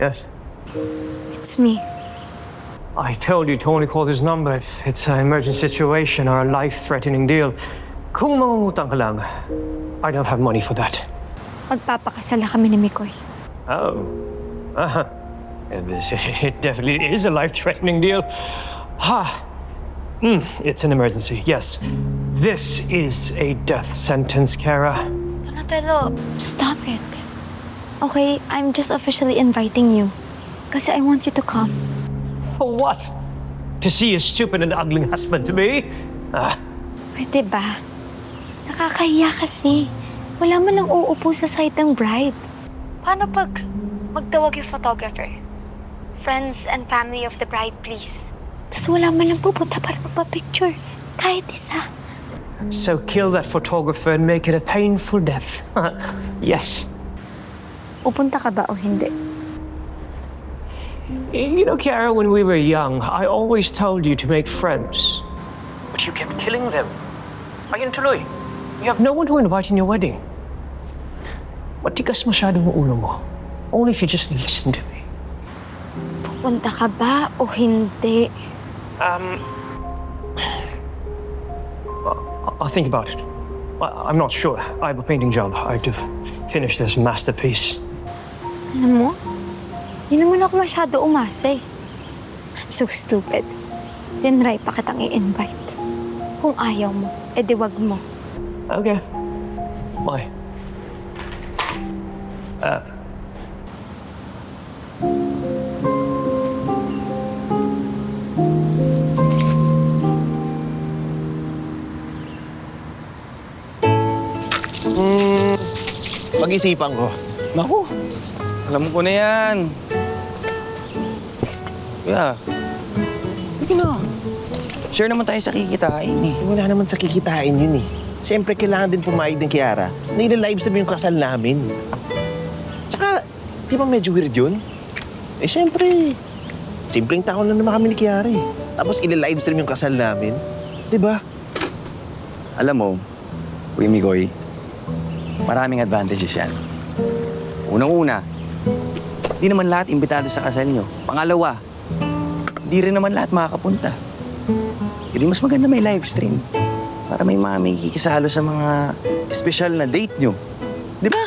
Yes? It's me. I told you to only call this number if it's an emergency situation or a life-threatening deal. Kung mangungutang ka lang, I don't have money for that. Magpapakasala kami ni Mikoy. Oh. Uh-huh. It definitely is a life-threatening deal. It's an emergency, yes. This is a death sentence, Kara. Donatello, stop it. Okay, I'm just officially inviting you. Kasi I want you to come. For what? To see a stupid and ugly husband to me? Pwede ba? Nakakahiya kasi. Wala man lang uupo sa side ng bride. Paano pag magtawag yung photographer? Friends and family of the bride, please. Tapos wala man lang pupunta para magpa-picture. Kahit isa. So kill that photographer and make it a painful death. Yes. Pupunta ka ba o hindi? You know, Kiara, when we were young, I always told you to make friends. But you kept killing them. Ayun tuloy. You have no one to invite in your wedding. Matigas masyado ang ulo mo. Only if you just listen to me. Pupunta ka ba o hindi? I'll think about it. I'm not sure. I have a painting job. I have to finish this masterpiece. Alam mo, di naman ako masyado umasa eh. I'm so stupid. Tinry pa kitang i-invite. Kung ayaw mo, edi wag mo. Okay. Bye. Pag-isipan ko. Naku, alam ko na yan. Kuya, sige na. Share naman tayo sa kikitain eh. Wala naman sa kikitain yun eh. Siyempre, kailangan din pumayag ng Kiara na ilalive sabi yung kasal namin. Tsaka, di ba medyo weird yun? Eh, siyempre, simpleng tao lang naman kami ni Kiara eh. Tapos ilalive stream yung kasal namin. Di ba? Alam mo, Kuya Mikoy, maraming advantages yan. Unang-una, di naman lahat imbitado sa kasal nyo. Pangalawa, di rin naman lahat makakapunta. Hindi mas maganda may live stream para may mga may kikisalo sa mga special na date nyo. Di ba?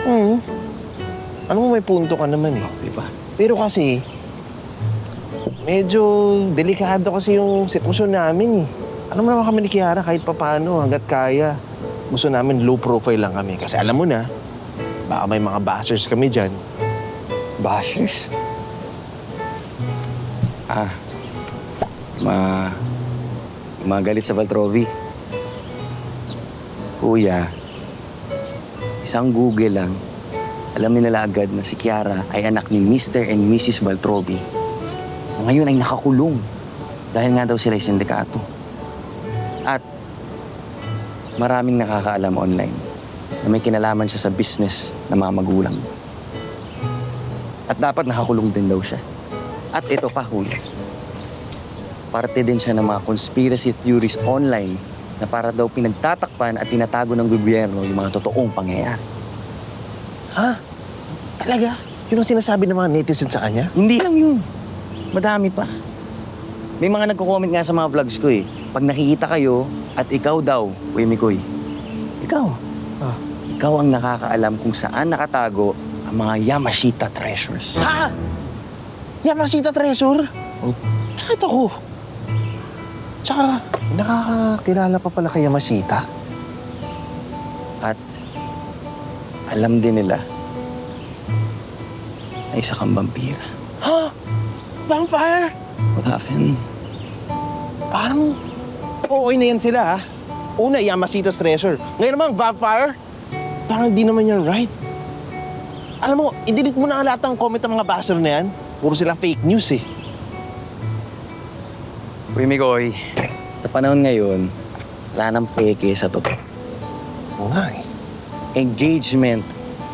Oo. Ano mo, may punto ka naman eh. Di ba? Pero kasi, medyo delikado kasi yung sitwasyon namin eh. Ano mo naman kami ni Kiara kahit papaano hanggat kaya. Gusto namin low profile lang kami. Kasi alam mo na, baka may mga bashers kami dyan. Bashers? Magalit sa Valtrovi. Kuya, isang Google lang, alam nila agad na si Kiara ay anak ni Mr. and Mrs. Valtrovi. Ngayon ay nakakulong dahil nga daw sila ay sindikato. At maraming nakakaalam online na may kinalaman siya sa business ng mga magulang. At dapat nakakulong din daw siya. At ito pa, Kuya. Parte din siya ng mga conspiracy theories online na para daw pinagtatakpan at tinatago ng gobyerno yung mga totoong pangyayari. Ha? Talaga? Yun ang sinasabi ng mga netizens sa kanya? Hindi lang yun. Madami pa. May mga nagko-comment nga sa mga vlogs ko eh. Pag nakikita kayo at ikaw daw, Kuya Mikoy, ikaw. Ikaw ang nakakaalam kung saan nakatago ang mga Yamashita treasures. Ha? Yamashita Treasure? Oh. Bakit ako? Tsaka, nakakakilala pa pala kay Yamashita. At alam din nila na isa kang vampira. Ha? Vampire? What happened? Parang okay na yan sila ha. Una, Yamashita's Treasure. Ngayon naman, vampire? Parang di naman yan right. Alam mo, i-delete mo na ang lahat ng comment ng mga basher na yan. Puro sila fake news eh. Kuya Mikoy, sa panahon ngayon, wala nang peke sa totoo. Oo nga eh. Engagement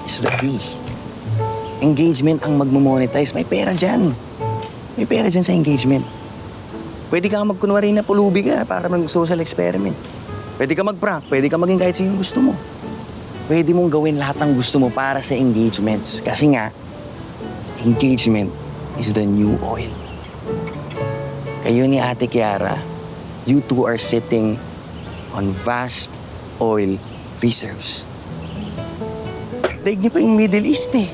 is the key. Engagement ang magmo-monetize. May pera dyan. May pera dyan sa engagement. Pwede kang magkunwari na pulubi ka para mag-social experiment. Pwede ka mag-prank. Pwede ka maging kahit sino gusto mo. pwede mong gawin lahat ng gusto mo para sa engagements. Kasi nga, engagement is the new oil. Kayo ni Ate Kiara, you two are sitting on vast oil reserves. Daig niyo pa yung Middle East eh.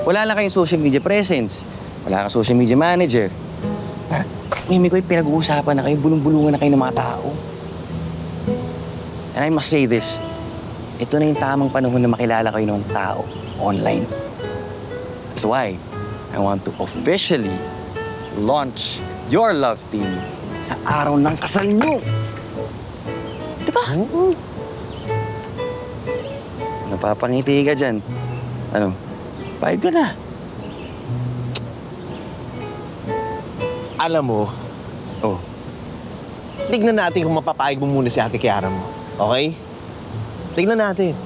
Wala lang kayong social media presence. Wala kang social media manager. Ha? Mimi ko, pinag-uusapan na kayo, bulong-bulungan na kayo ng mga tao. And I must say this, ito na yung tamang panahon na makilala kayo ng tao online. That's why I want to officially launch your love team sa araw ng kasal niyo. Diba? Napapangiti ka dyan. Ano? Pahid ka na. Alam mo, Oh, tignan natin kung mapapayag mo muna si Ate Kiara mo. Okay? Tignan natin.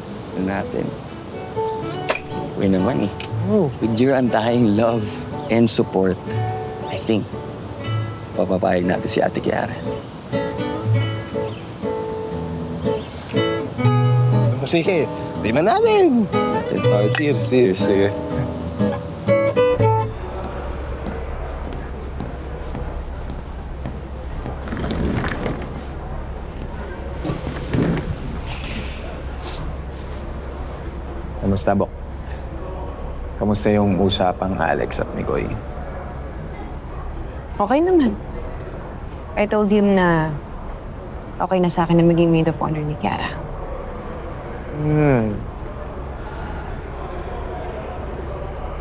natin. Uy naman eh. Oh. With your undying love and support, I think, papapayag natin si Ate Kiara. Sige, tignan natin. Oh, cheers, cheers. Sige. Kamusta, Bok? Kamusta yung usapang Alex at Mikoy? Okay naman. I told him na okay na sa akin na maging maid of honor ni Kiara.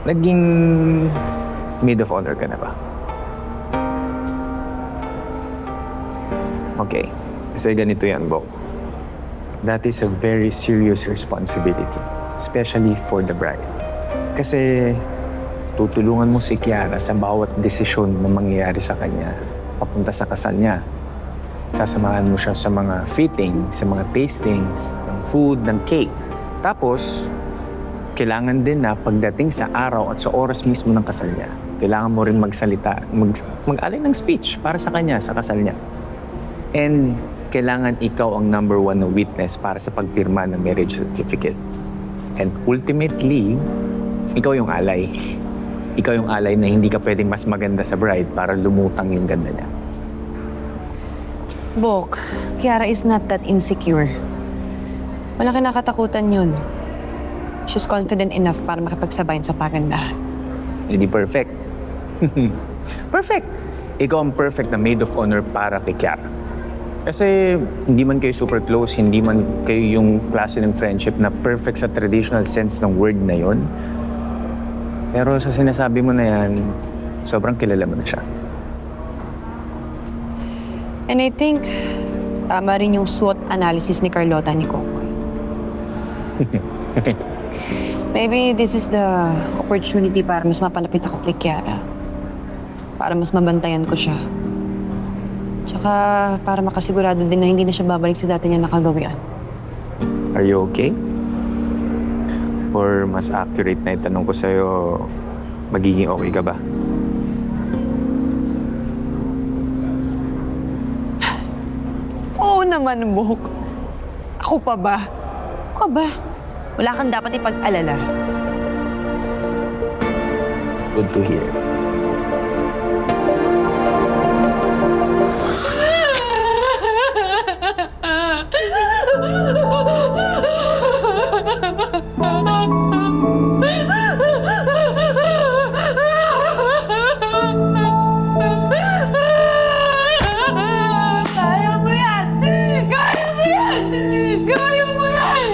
Naging maid of honor ka na ba? Okay. Kasi ganito yan, Bok. That is a very serious responsibility, especially for the bride. Kasi tutulungan mo si Kiara sa bawat desisyon na mangyayari sa kanya papunta sa kasal niya. Sasamahan mo siya sa mga fitting, sa mga tastings, ng food, ng cake. Tapos, kailangan din na pagdating sa araw at sa oras mismo ng kasal niya, kailangan mo rin magsalita, mag-alay ng speech para sa kanya, sa kasal niya. And kailangan ikaw ang number one na witness para sa pagpirma ng marriage certificate. And ultimately, ikaw yung alay. Ikaw yung alay na hindi ka pwedeng mas maganda sa bride para lumutang yung ganda niya. Bok, Kiara is not that insecure. Wala kinakatakutan yun. She's confident enough para makipagsabayan sa pagandahan. Hindi perfect. Perfect! Ikaw ang perfect na maid of honor para kay Kiara. Kasi hindi man kayo super close, hindi man kayo yung klase ng friendship na perfect sa traditional sense ng word na yon. Pero sa sinasabi mo na yan, sobrang kilala mo na siya. And I think, tama rin yung SWOT analysis ni Carlota ni Kokoy. Maybe this is the opportunity para mas mapalapit ako kay Kiara. Para mas mabantayan ko siya. Tsaka para makasigurado din na hindi na siya babalik sa dati niya nakagawian. Are you okay? Or mas accurate na itanong ko sa'yo, magiging okay ka ba? Oo naman, Bok. Ako pa ba? Ako ba? Wala kang dapat ipag-alala. Good to hear. Kaya mo yan! Kaya mo yan! Kaya mo yan!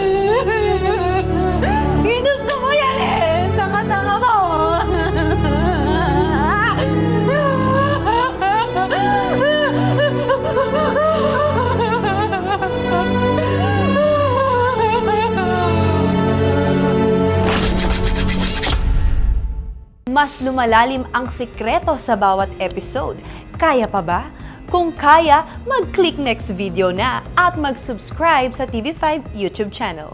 Ginusto mo yan eh! Tanga-tanga mo! Mas lumalalim ang sikreto sa bawat episode. Kaya pa ba? Kung kaya, mag-click next video na at mag-subscribe sa TV5 YouTube channel.